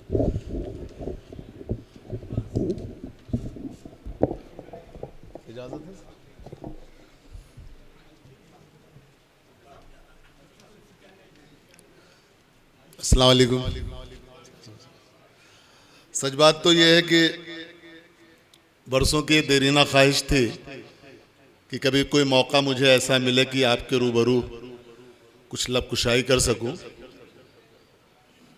इजाजत है? अस्सलाम वालेकुम। सच बात तो यह है कि बरसों की देरीना ख्वाहिश थी कि कभी कोई मौका मुझे ऐसा मिले कि आपके रूबरू कुछ लब कुशाई कर सकूं।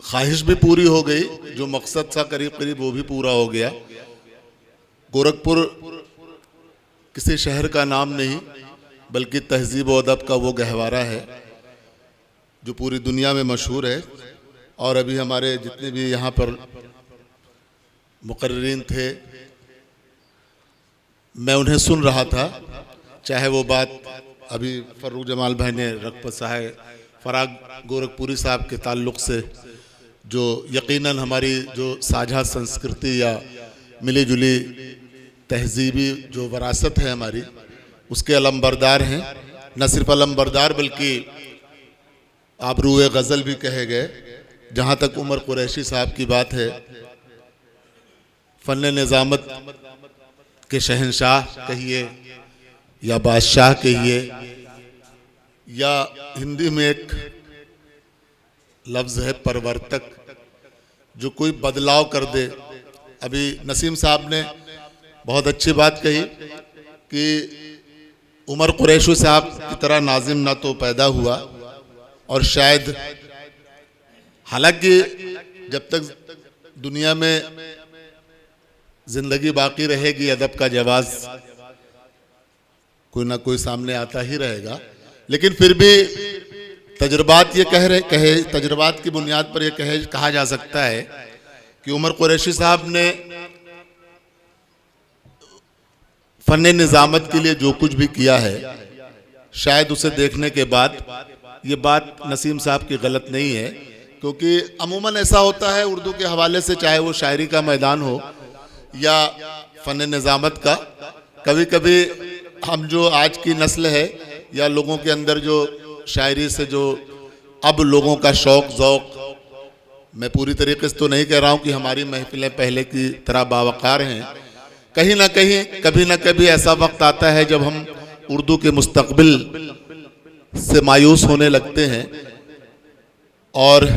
ख्वाहिश भी पूरी हो गई, जो मकसद था करीब करीब वो भी पूरा हो गया। गोरखपुर किसी शहर का नाम नहीं बल्कि तहजीब और अदब का वो गहवारा है जो पूरी दुनिया में मशहूर है। और अभी हमारे जितने भी यहाँ पर मुकर्रिरीन थे, मैं उन्हें सुन रहा था, चाहे वो बात अभी फर्रुख जमाल भाई ने रखपत साहब फराग गोरखपुरी साहब के ताल्लुक़ से, जो यकीनन हमारी जो साझा संस्कृति या मिली जुली तहजीबी जो वरासत है हमारी, उसके अलमबरदार हैं। न सिर्फ अलमबरदार बल्कि आबरूए गज़ल भी कहे गए। जहाँ तक उमर कुरैशी साहब की बात है, फ़न निज़ामत के शहंशाह कहिए या बादशाह कहिए, या हिंदी में एक लफ्ज़ है परवर्तक, जो कोई बदलाव कर दे। अभी नसीम साहब ने बहुत अच्छी बात कही कि उमर कुरैशी साहब की तरह नाजिम ना तो पैदा हुआ, और शायद हालांकि जब तक दुनिया में जिंदगी बाकी रहेगी अदब का जवाब कोई ना कोई सामने आता ही रहेगा। लेकिन फिर भी तजुर्बात ये तजुर्बात की बुनियाद पर यह कहा जा सकता है कि उमर कुरैशी साहब ने फ़न निज़ामत के लिए जो कुछ भी किया है, शायद उसे देखने के बाद ये बात नसीम साहब की गलत नहीं है, क्योंकि अमूमन ऐसा होता है उर्दू के हवाले से, चाहे वो शायरी का मैदान हो या फ़न निज़ामत का, कभी कभी हम जो आज की नस्ल है या लोगों के अंदर जो शायरी से जो अब लोगों का शौक़ ज़ौक़, मैं पूरी तरीके से तो नहीं कह रहा हूँ कि हमारी महफिलें पहले की तरह बावकार हैं, कहीं ना कहीं कभी ना कभी ऐसा वक्त आता है जब हम उर्दू के मुस्तकबिल से मायूस होने लगते हैं और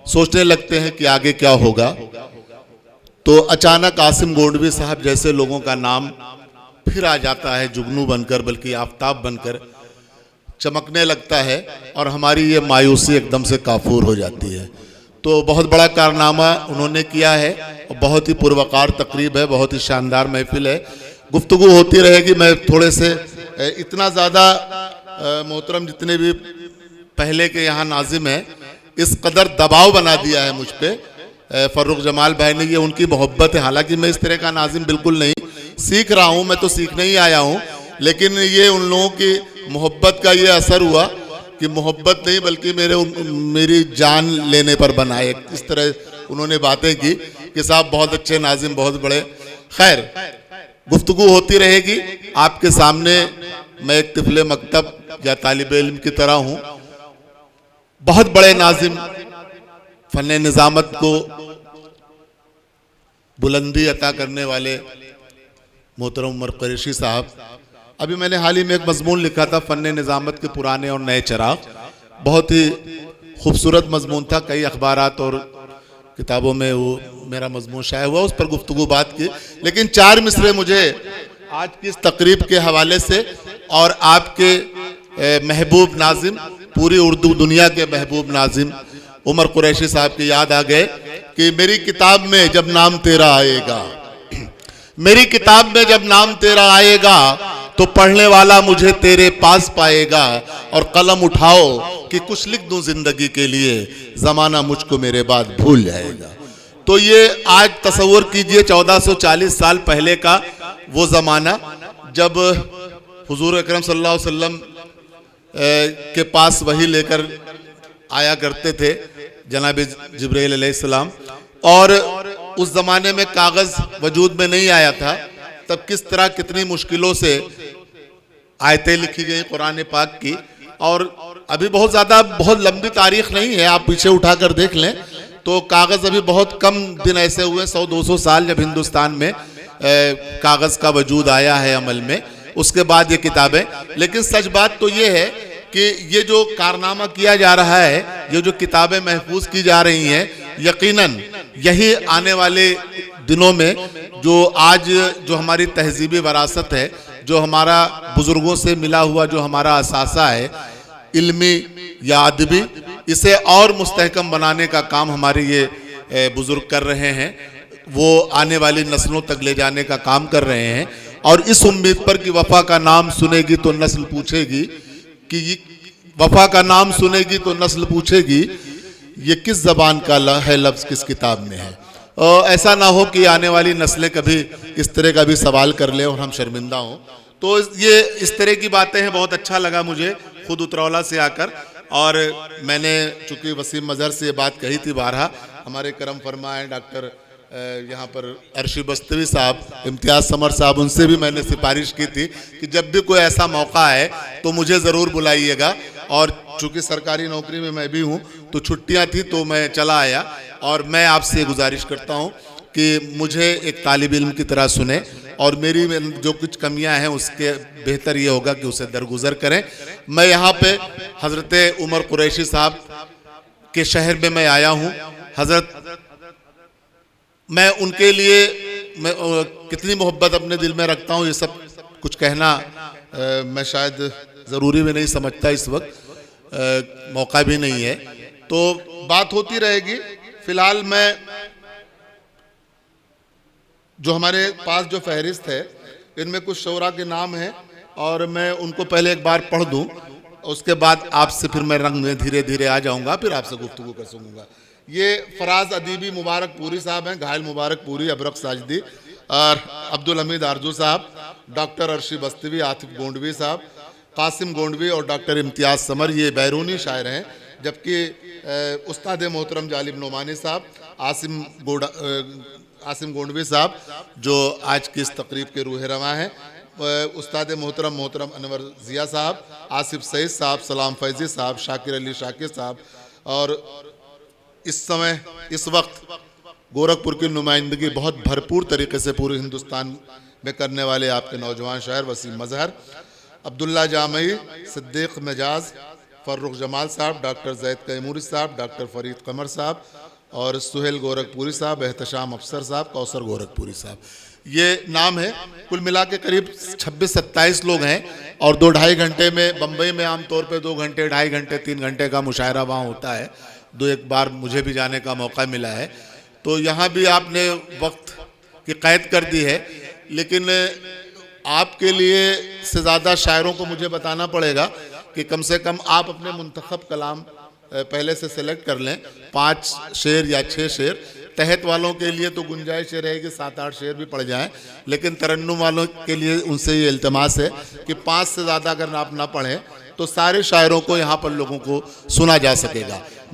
सोचने लगते हैं कि आगे क्या होगा। तो अचानक आसिम गोंडवी साहब जैसे लोगों का नाम फिर आ जाता है, जुगनू बनकर बल्कि आफताब बनकर चमकने लगता है, और हमारी ये मायूसी एकदम से काफूर हो जाती है। तो बहुत बड़ा कारनामा उन्होंने किया है, और बहुत ही पुरवकार तकरीब है, बहुत ही शानदार महफिल है। गुफ्तगू होती रहेगी। मैं थोड़े से इतना ज़्यादा मोहतरम जितने भी पहले के यहाँ नाजिम हैं, इस कदर दबाव बना दिया है मुझ पे फर्रुख जमाल भाई ने, ये उनकी मोहब्बत है। हालांकि मैं इस तरह का नाजिम बिल्कुल नहीं, सीख रहा हूँ, मैं तो सीखने ही आया हूँ, लेकिन ये उन लोगों की मोहब्बत का ये असर हुआ कि मोहब्बत नहीं बल्कि मेरी जान लेने पर बनाए। इस तरह उन्होंने बातें की कि साहब बहुत अच्छे नाजिम, बहुत बड़े। खैर, गुफ्तगू होती रहेगी। आपके सामने मैं एक तिफले मकतब या तालिब इल्म की तरह हूँ। बहुत बड़े नाजिम, फ़न निज़ामत को बुलंदी अता करने वाले मोहतरम उमर कुरैशी साहब। अभी मैंने हाल ही में एक मजमून लिखा था, फ़न निज़ामत के पुराने और नए चिराग, बहुत ही खूबसूरत मजमून था। कई अखबारात और किताबों में वो मेरा मजमून शाया हुआ, उस पर गुफ्तगू बात की। लेकिन 4 मिसरे मुझे आज की इस तकरीब के हवाले से और आपके महबूब नाजिम, पूरी उर्दू दुनिया के महबूब नाजिम उमर कुरैशी साहब की याद आ गए कि मेरी किताब में जब नाम तेरा आएगा, मेरी किताब में जब नाम तेरा आएगा तो पढ़ने वाला मुझे तेरे पास पाएगा, और कलम उठाओ कि कुछ लिख दूं जिंदगी के लिए, जमाना मुझको मेरे बाद भूल जाएगा। तो ये आज तसव्वुर कीजिए 1440 साल पहले का वो जमाना जब हुजूर अकरम सल्लल्लाहु अलैहि वसल्लम के पास वही लेकर आया करते थे जनाब जिब्रील अलैहिस्सलाम, और उस जमाने में कागज वजूद में नहीं आया था। तब किस तरह कितनी मुश्किलों से आयतें लिखी गई कुरान पाक की, और अभी बहुत लंबी तारीख नहीं है, आप पीछे उठाकर देख लें तो कागज़ अभी बहुत कम दिन ऐसे हुए, 100-200 साल जब हिंदुस्तान में कागज़ का वजूद आया है अमल में, उसके बाद ये किताबें। लेकिन सच बात तो ये है कि ये जो कारनामा किया जा रहा है, ये जो किताबें महफूज की जा रही हैं, यकीनन यही आने वाले दिनों में जो आज जो हमारी तहजीबी वरासत है, जो हमारा बुजुर्गों से मिला हुआ जो हमारा असासा है इल्मी या अदबी, इसे और मुस्तहकम बनाने का काम हमारे ये बुजुर्ग कर रहे हैं। वो आने वाली नस्लों तक ले जाने का काम कर रहे हैं, और इस उम्मीद पर कि वफा का नाम सुनेगी तो नस्ल पूछेगी कि वफा का नाम सुनेगी तो नस्ल पूछेगी ये किस ज़बान का है लफ्ज़ किस किताब में है। ऐसा ना हो कि आने वाली नस्लें कभी इस तरह का भी सवाल कर ले और हम शर्मिंदा हों। तो ये इस तरह की बातें हैं। बहुत अच्छा लगा मुझे खुद उतरौला से आकर, और मैंने चूँकि वसीम मज़हर से ये बात कही थी बारहा, हमारे करम फरमा हैं डॉक्टर यहाँ पर अर्शी बस्तवी साहब, इम्तियाज़ समर साहब, उनसे भी मैंने सिफारिश की थी कि जब भी कोई ऐसा मौका है तो मुझे ज़रूर बुलाइएगा। और चूँकि सरकारी नौकरी में मैं भी हूँ तो छुट्टियाँ थी तो मैं चला आया, और मैं आपसे गुजारिश करता हूँ कि मुझे एक तालिब इल्म की तरह सुने, और मेरी जो कुछ कमियां हैं उसके बेहतर ये होगा कि उसे दरगुजर करें। मैं यहाँ पे हज़रत उमर कुरैशी साहब के शहर में मैं आया हूँ। हज़रत, मैं उनके लिए मैं कितनी मोहब्बत अपने दिल में रखता हूँ, ये सब कुछ कहना मैं शायद ज़रूरी भी नहीं समझता, इस वक्त मौका भी नहीं है, तो बात होती रहेगी। फ़िलहाल मैं जो हमारे पास जो फहरिस्त है, इनमें कुछ शोरा के नाम हैं, और मैं उनको पहले एक बार पढ़ दूं, उसके बाद आपसे फिर मैं रंग में धीरे धीरे आ जाऊंगा, फिर आपसे गुफ्तगू कर सकूँगा। ये फराज अदीबी मुबारक पूरी साहब हैं, घायल मुबारक पूरी, अबरक साजदी, और अब्दुल हमीद आरजू साहब, डॉक्टर अर्शी बस्तवी, आतिफ गोंडवी साहब, कासिम गोंडवी और डॉक्टर इम्तियाज़ समर, ये बैरूनी शायर हैं। जबकि उस्ताद मोहतरम जालिब नोमानी साहब, आसिम गोंडवी साहब जो आज की इस तकरीब के रूह रवा हैं, उस्ताद मोहतरम अनवर ज़िया साहब, आसिफ सईद साहब, सलाम फैज़ी साहब, शाकिर अली शाकिर साहब, और इस समय इस वक्त गोरखपुर की नुमाइंदगी बहुत भरपूर तरीके से पूरे हिंदुस्तान में करने वाले आपके नौजवान शायर वसीम मज़हर, अब्दुल्ला जामई, सिद्दीक़ मिजाज, फ़र्रुख जमाल साहब, डॉक्टर जैद कैमूरी साहब, डॉक्टर फ़रीद कमर साहब, और सुहेल गोरखपुरी साहब, एहतशाम अफसर साहब, कौसर गोरखपुरी साहब, ये नाम है। कुल मिला के करीब 26-27 लोग हैं, और 2-2.5 घंटे में, बम्बई में आमतौर पे 2 घंटे, 2.5 घंटे, 3 घंटे का मुशायरा वहाँ होता है। 2-1 बार मुझे भी जाने का मौका मिला है, तो यहाँ भी आपने वक्त की क़ैद कर दी है। लेकिन आपके लिए से ज़्यादा शायरों को मुझे बताना पड़ेगा कि कम से कम आप अपने मुंतखब कलाम पहले से सेलेक्ट कर लें, 5 शेर या 6 शेर। तहत वालों के लिए तो गुंजाइश ये रहेगी 7-8 शेर भी पड़ जाएं, लेकिन तरन्नुम वालों के लिए उनसे ये इल्तमास है कि 5 से ज़्यादा अगर आप ना पढ़ें तो सारे शायरों को यहाँ पर लोगों को सुना जा सकेगा।